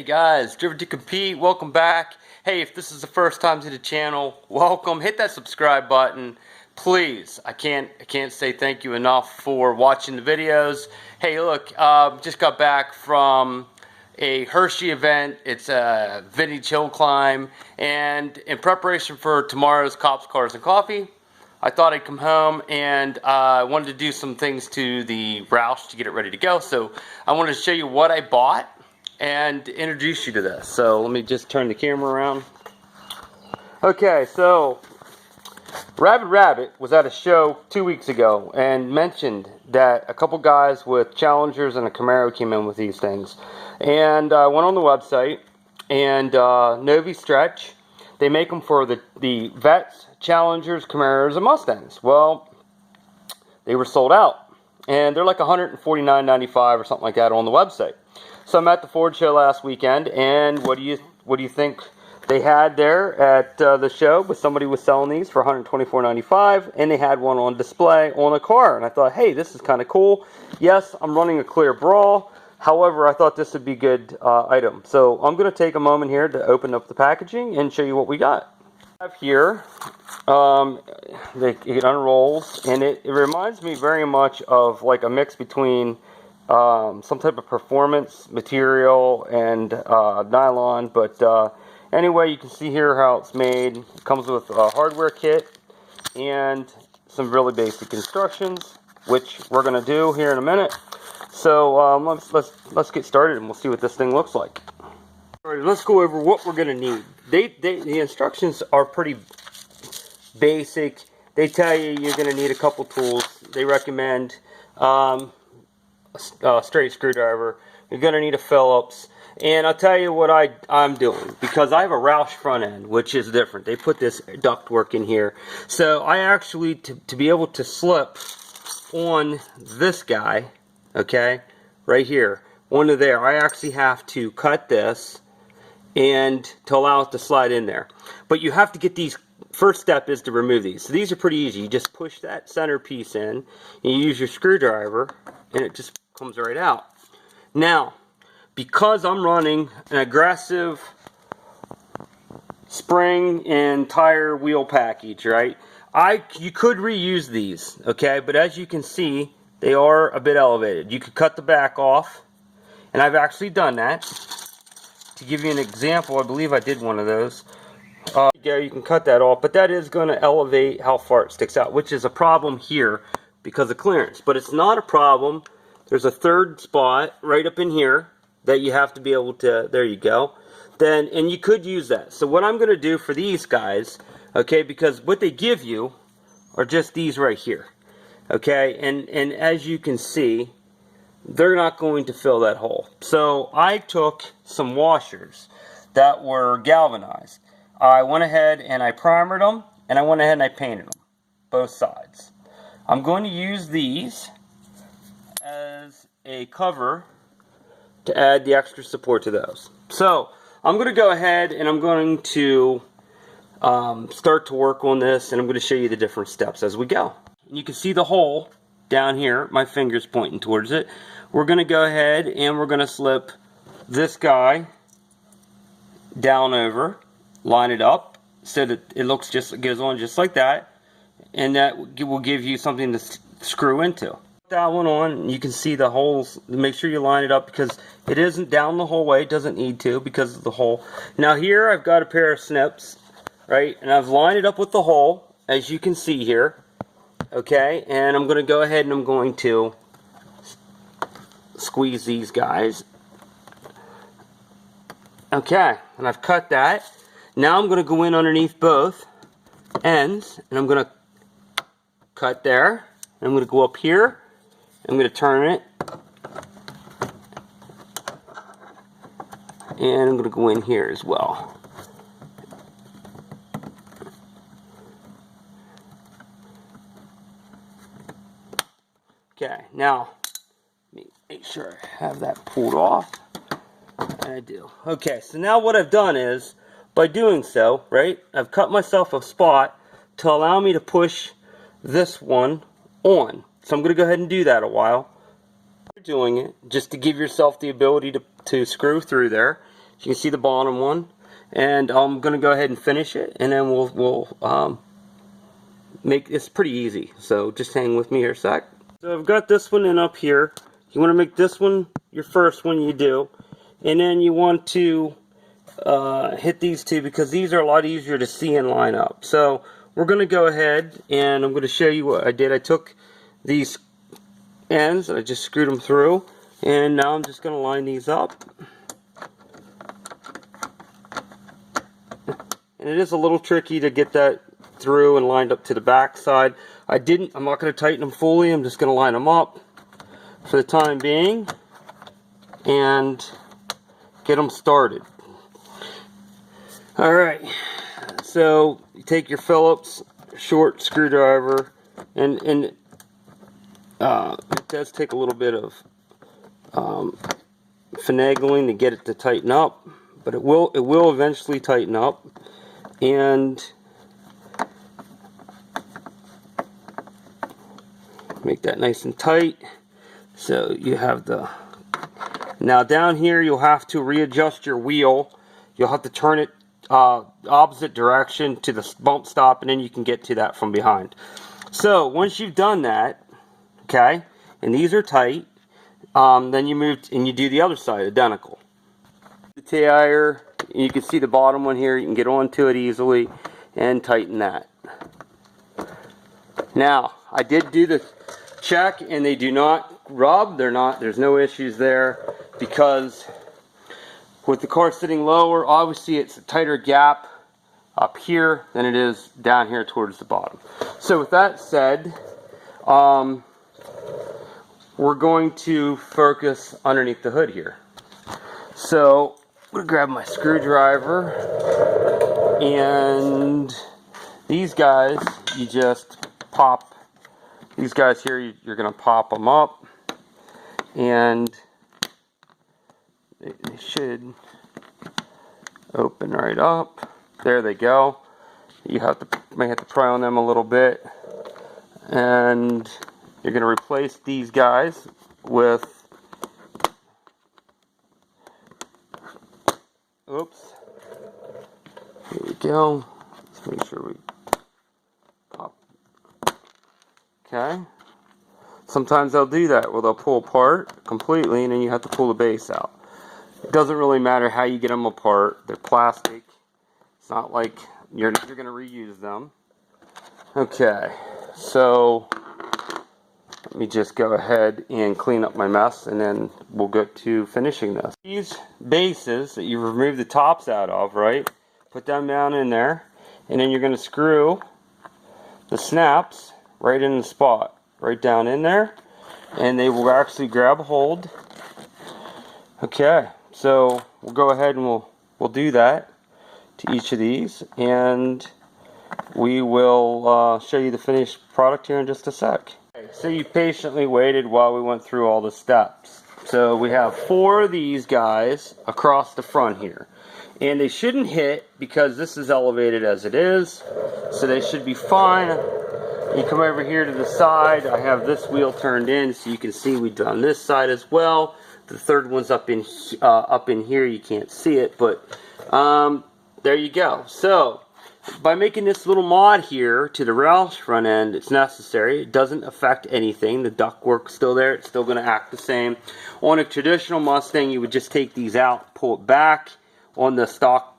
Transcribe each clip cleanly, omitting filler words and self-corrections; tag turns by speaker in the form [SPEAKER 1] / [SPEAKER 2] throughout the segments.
[SPEAKER 1] Hey guys, driven to compete, welcome back. Hey, if this is the first time to the channel, welcome. Hit that subscribe button, please. I can't say thank you enough for watching the videos. Hey, look, just got back from a Hershey event. It's a vintage hill climb, and in preparation for tomorrow's Cops, Cars, and Coffee, I thought I'd come home and I wanted to do some things to the Roush to get it ready to go. So I wanted to show you what I bought and introduce you to this. So let me just turn the camera around. Okay, so Rabbit was at a show 2 weeks ago and mentioned that a couple guys with Challengers and a Camaro came in with these things. And I went on the website, and Novistretch, they make them for the Vets, Challengers, Camaros, and Mustangs. Well, they were sold out, and they're like $149.95 or something like that on the website. So I'm at the Ford show last weekend, and what do you think they had there at the show? But somebody was selling these for $124.95, and they had one on display on a car. And I thought, hey, this is kind of cool. Yes, I'm running a clear brawl. However, I thought this would be a good item. So I'm going to take a moment here to open up the packaging and show you what we got. I have here, it unrolls, and it reminds me very much of like a mix between some type of performance material and nylon, but anyway, you can see here how it's made. It comes with a hardware kit and some really basic instructions, which we're going to do here in a minute. So let's get started and we'll see what this thing looks like. All right, let's go over what we're going to need. The instructions are pretty basic. They tell you you're going to need a couple tools. They recommend straight screwdriver. You're going to need a Phillips, and I'll tell you what I'm doing, because I have a Roush front end, which is different. They put this ductwork in here, so I actually, to be able to slip on this guy, okay, right here onto there, I actually have to cut this and to allow it to slide in there. But you have to get these. First step is to remove these. So these are pretty easy. You just push that center piece in, and you use your screwdriver, and it just comes right out. Now, because I'm running an aggressive spring and tire wheel package, right? You could reuse these, okay? But as you can see, they are a bit elevated. You could cut the back off, and I've actually done that. To give you an example, I believe I did one of those. Yeah, you can cut that off, but that is going to elevate how far it sticks out, which is a problem here because of clearance. But it's not a problem. There's a third spot right up in here that you have to be able to, there you go. And you could use that. So what I'm going to do for these guys, okay, because what they give you are just these right here, okay, and as you can see, they're not going to fill that hole. So I took some washers that were galvanized. I went ahead and I primered them, and I went ahead and I painted them, both sides. I'm going to use these as a cover to add the extra support to those. So I'm going to go ahead and I'm going to start to work on this, and I'm going to show you the different steps as we go. And you can see the hole down here, my finger's pointing towards it. We're going to go ahead and we're going to slip this guy down over, line it up so that it goes on just like that, and that will give you something to screw into. That one on, you can see the holes. Make sure you line it up because it isn't down the whole way. It doesn't need to because of the hole. Now here I've got a pair of snips, right, and I've lined it up with the hole, as you can see here, okay, and I'm going to go ahead and I'm going to squeeze these guys. Okay, and I've cut that. Now I'm going to go in underneath both ends, and I'm going to cut there. I'm going to go up here. I'm going to turn it, and I'm going to go in here as well. Okay, now let me make sure I have that pulled off. And I do. Okay, so now what I've done is, by doing so, right, I've cut myself a spot to allow me to push this one on. So I'm going to go ahead and do that a while. You're doing it just to give yourself the ability to screw through there. You can see the bottom one. And I'm going to go ahead and finish it, and then we'll make this pretty easy. So just hang with me here a sec. So I've got this one in up here. You want to make this one your first one you do, and then you want to hit these two because these are a lot easier to see and line up. So we're going to go ahead and I'm going to show you what I did. I took these ends and I just screwed them through, and now I'm just going to line these up. And it is a little tricky to get that through and lined up to the back side. I'm not going to tighten them fully. I'm just going to line them up for the time being and get them started. Alright, so you take your Phillips short screwdriver, and it does take a little bit of finagling to get it to tighten up, but it will eventually tighten up. And make that nice and tight. So you have now down here you'll have to readjust your wheel. You'll have to turn it opposite direction to the bump stop, and then you can get to that from behind. So once you've done that, okay, and these are tight, then you move and you do the other side identical. The tire, you can see the bottom one here. You can get onto it easily and tighten that. Now I did do the check, and they do not rub. There's no issues there, because with the car sitting lower, obviously it's a tighter gap up here than it is down here towards the bottom. So with that said, we're going to focus underneath the hood here. So I'm going to grab my screwdriver, and these guys, you just pop, these guys here, you're going to pop them up, and they should open right up. There they go. You may have to pry on them a little bit, and you're going to replace these guys with, oops, here we go. Let's make sure we pop. Okay. Sometimes they'll do that where they'll pull apart completely, and then you have to pull the base out. It doesn't really matter how you get them apart. They're plastic. It's not like you're going to reuse them. Okay, so let me just go ahead and clean up my mess, and then we'll get to finishing this. These bases that you remove the tops out of, right? Put them down in there, and then you're going to screw the snaps right in the spot, right down in there, and they will actually grab a hold. Okay, so we'll go ahead and we'll do that to each of these, and we will show you the finished product here in just a sec. So you patiently waited while we went through all the steps. So we have 4 of these guys across the front here, and they shouldn't hit because this is elevated as it is, so they should be fine. You come over here to the side. I have this wheel turned in so you can see we've done this side as well. The third one's up in here. You can't see it, but there you go. So by making this little mod here to the Roush front end, it's necessary. It doesn't affect anything. The ductwork's still there. It's still going to act the same. On a traditional Mustang, you would just take these out, pull it back on the stock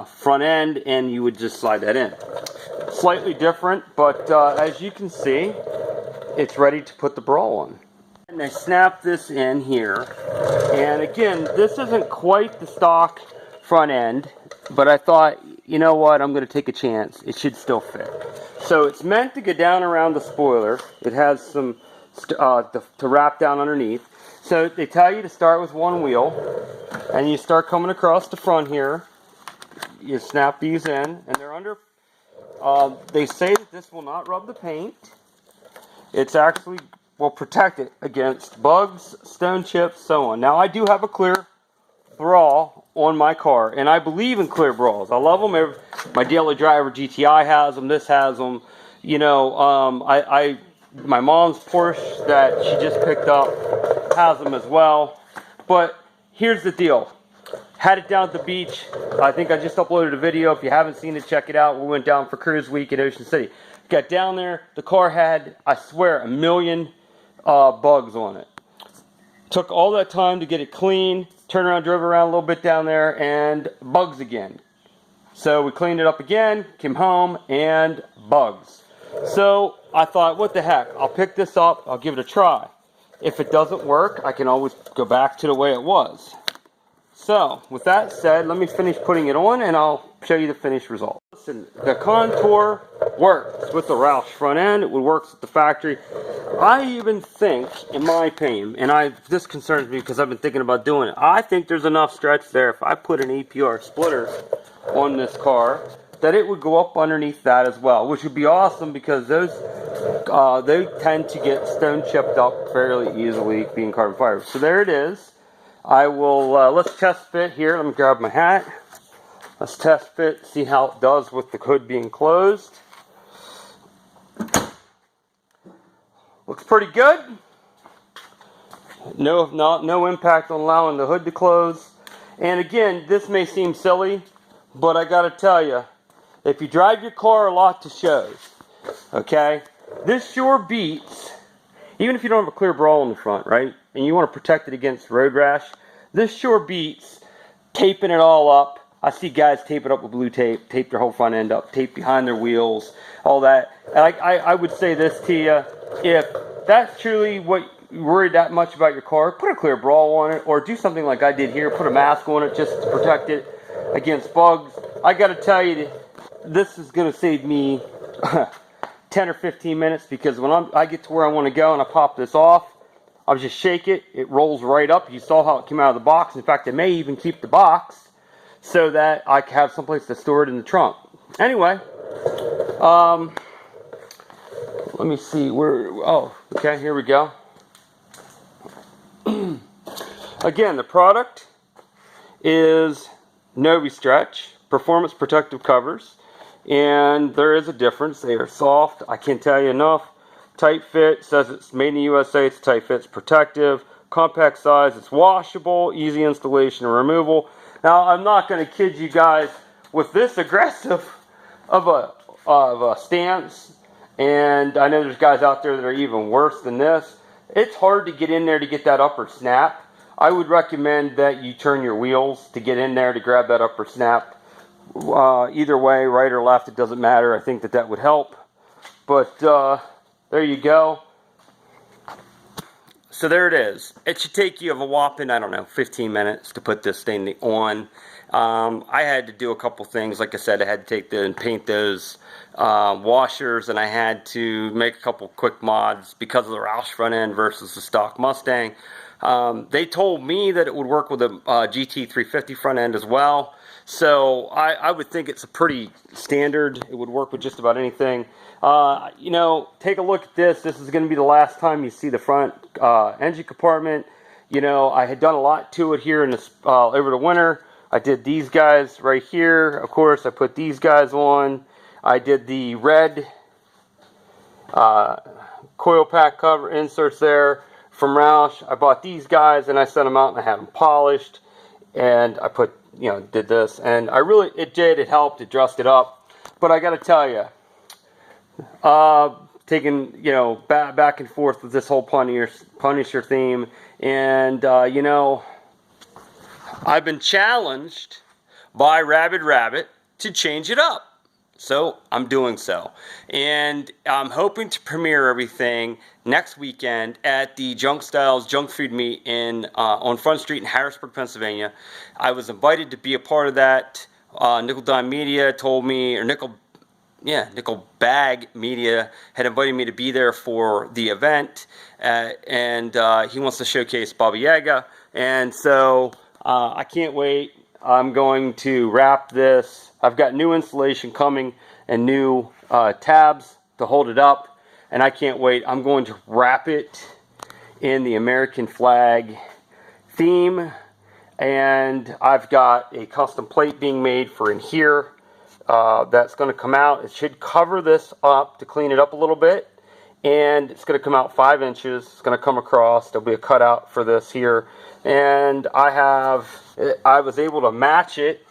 [SPEAKER 1] front end, and you would just slide that in. Slightly different, but as you can see, it's ready to put the brawl on. And I snap this in here, and again, this isn't quite the stock front end, but I thought, you know what, I'm going to take a chance. It should still fit. So it's meant to go down around the spoiler. It has some to wrap down underneath. So they tell you to start with one wheel, and you start coming across the front here. You snap these in, and they're under. They say that this will not rub the paint. It's actually will protect it against bugs, stone chips, so on. Now I do have a clear brawl on my car, and I believe in clear brawls. I love them. My daily driver GTI has them. This has them. You know, my mom's Porsche that she just picked up has them as well. But here's the deal. Had it down at the beach. I think I just uploaded a video. If you haven't seen it, check it out. We went down for cruise week in Ocean City. Got down there. The car had, I swear, 1 million bugs on it. Took all that time to get it clean. Turned around, drove around a little bit down there, and bugs again. So we cleaned it up again, came home, and bugs. So I thought, what the heck? I'll pick this up. I'll give it a try. If it doesn't work, I can always go back to the way it was. So, with that said, let me finish putting it on, and I'll show you the finished result. Listen, the Contour works with the Roush front end. It works at the factory. I even think, in my opinion, and this concerns me because I've been thinking about doing it, I think there's enough stretch there if I put an APR splitter on this car that it would go up underneath that as well, which would be awesome because those they tend to get stone chipped up fairly easily being carbon fiber. So there it is. I will, let's test fit here. Let me grab my hat. Let's test fit, see how it does with the hood being closed. Looks pretty good. No impact on allowing the hood to close. And again, this may seem silly, but I gotta tell you, if you drive your car a lot to shows, okay, this sure beats, even if you don't have a clear brawl in the front, right, and you want to protect it against road rash, this sure beats taping it all up. I see guys tape it up with blue tape, tape their whole front end up, tape behind their wheels, all that. And I would say this to you, if that's truly what you're worried that much about your car, put a clear brawl on it, or do something like I did here, put a mask on it just to protect it against bugs. I got to tell you, this is going to save me 10 or 15 minutes, because when I get to where I want to go and I pop this off, I'll just shake it. It rolls right up. You saw how it came out of the box. In fact, I may even keep the box so that I can have someplace to store it in the trunk. Anyway, let me see where. Oh, okay, here we go. Again, the product is Novistretch Performance Protective Covers. And there is a difference. They are soft. I can't tell you enough. Tight fit. Says it's made in the USA. It's tight fit. It's protective. Compact size. It's washable. Easy installation and removal. Now, I'm not going to kid you guys with this aggressive of a stance. And I know there's guys out there that are even worse than this. It's hard to get in there to get that upper snap. I would recommend that you turn your wheels to get in there to grab that upper snap. Either way, right or left, it doesn't matter. I think that would help. But there you go. So there it is. It should take you a whopping, I don't know, 15 minutes to put this thing on. I had to do a couple things. Like I said, I had to take and paint those washers, and I had to make a couple quick mods because of the Roush front end versus the stock Mustang. They told me that it would work with a GT350 front end as well. So I would think it's a pretty standard. It would work with just about anything. You know, take a look at this. This is going to be the last time you see the front engine compartment. You know, I had done a lot to it here in this over the winter. I did these guys right here. Of course, I put these guys on. I did the red coil pack cover inserts there from Roush. I bought these guys and I sent them out and I had them polished. And I put, you know, did this, and it helped, it dressed it up. But I got to tell you, taking, you know, back and forth with this whole Punisher theme, and you know, I've been challenged by Rabid Rabbit to change it up. So I'm doing so, and I'm hoping to premiere everything next weekend at the Junk Styles Junk Food Meet on Front Street in Harrisburg, Pennsylvania. I was invited to be a part of that. Nickel Dime Media told me, or Nickel Bag Media had invited me to be there for the event, and he wants to showcase Baba Yaga, and so I can't wait. I'm going to wrap this. I've got new installation coming and new tabs to hold it up, and I can't wait. I'm going to wrap it in the American flag theme, and I've got a custom plate being made for in here that's going to come out. It should cover this up to clean it up a little bit, and it's going to come out 5 inches. It's going to come across. There'll be a cutout for this here, and I was able to match it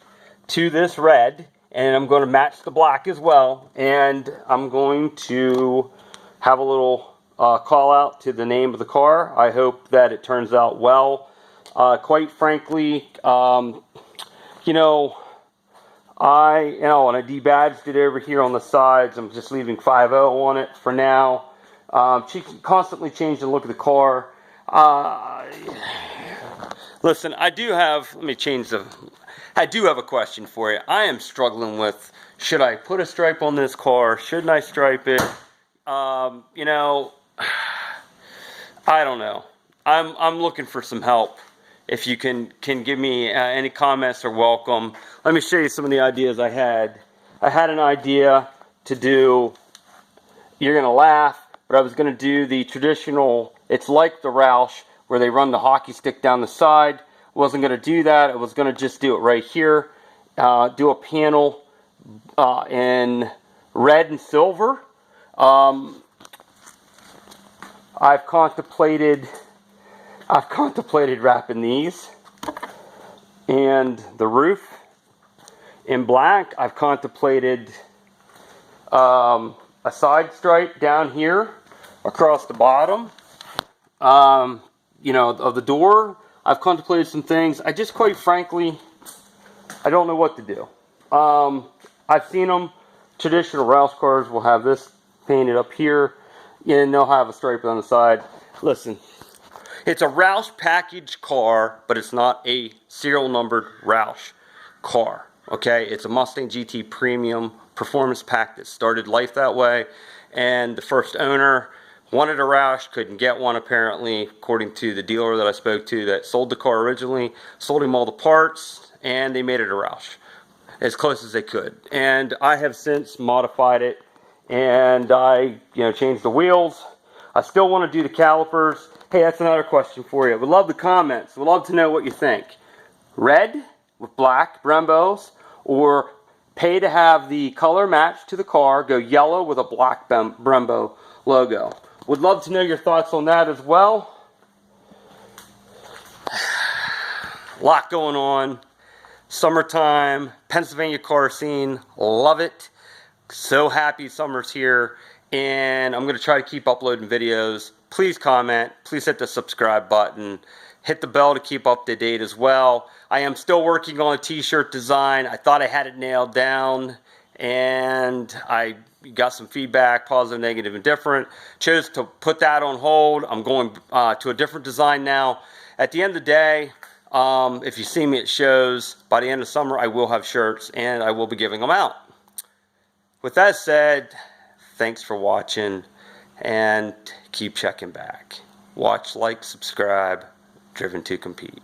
[SPEAKER 1] to this red, and I'm going to match the black as well, and I'm going to have a little call out to the name of the car. I hope that it turns out well. Quite frankly, you know, and I debadged it over here on the sides. I'm just leaving 5.0 on it for now. She constantly changed the look of the car. Listen, I do have a question for you. I am struggling with, should I put a stripe on this car? Shouldn't I stripe it? You know, I don't know. I'm looking for some help. If you can give me any comments, are welcome. Let me show you some of the ideas I had. I had an idea to do, you're going to laugh, but I was going to do the traditional, it's like the Roush, where they run the hockey stick down the side. I wasn't going to do that. I was going to just do it right here. Do a panel in red and silver. I've contemplated wrapping these and the roof in black. I've contemplated a side stripe down here across the bottom, you know, of the door. I've contemplated some things. I just, quite frankly, I don't know what to do. I've seen them. Traditional Roush cars will have this painted up here, and they'll have a stripe on the side. Listen, it's a Roush package car, but it's not a serial numbered Roush car. Okay, it's a Mustang GT Premium Performance Pack that started life that way, and the first owner wanted a Roush, couldn't get one apparently, according to the dealer that I spoke to that sold the car originally. Sold him all the parts, and they made it a Roush as close as they could. And I have since modified it, and I, changed the wheels. I still want to do the calipers. Hey, that's another question for you. We'd love the comments. We'd love to know what you think. Red with black Brembos, or pay to have the color match to the car, go yellow with a black Brembo logo. Would love to know your thoughts on that as well. A lot going on. Summertime, Pennsylvania car scene, love it. So happy summer's here, and I'm going to try to keep uploading videos. Please comment, please hit the subscribe button, hit the bell to keep up to date as well. I am still working on a t-shirt design. I thought I had it nailed down, and I got some feedback, positive, negative, and different. Chose to put that on hold. I'm going to a different design now. At the end of the day, if you see me at shows, by the end of summer, I will have shirts, and I will be giving them out. With that said, thanks for watching, and keep checking back. Watch, like, subscribe, driven to compete.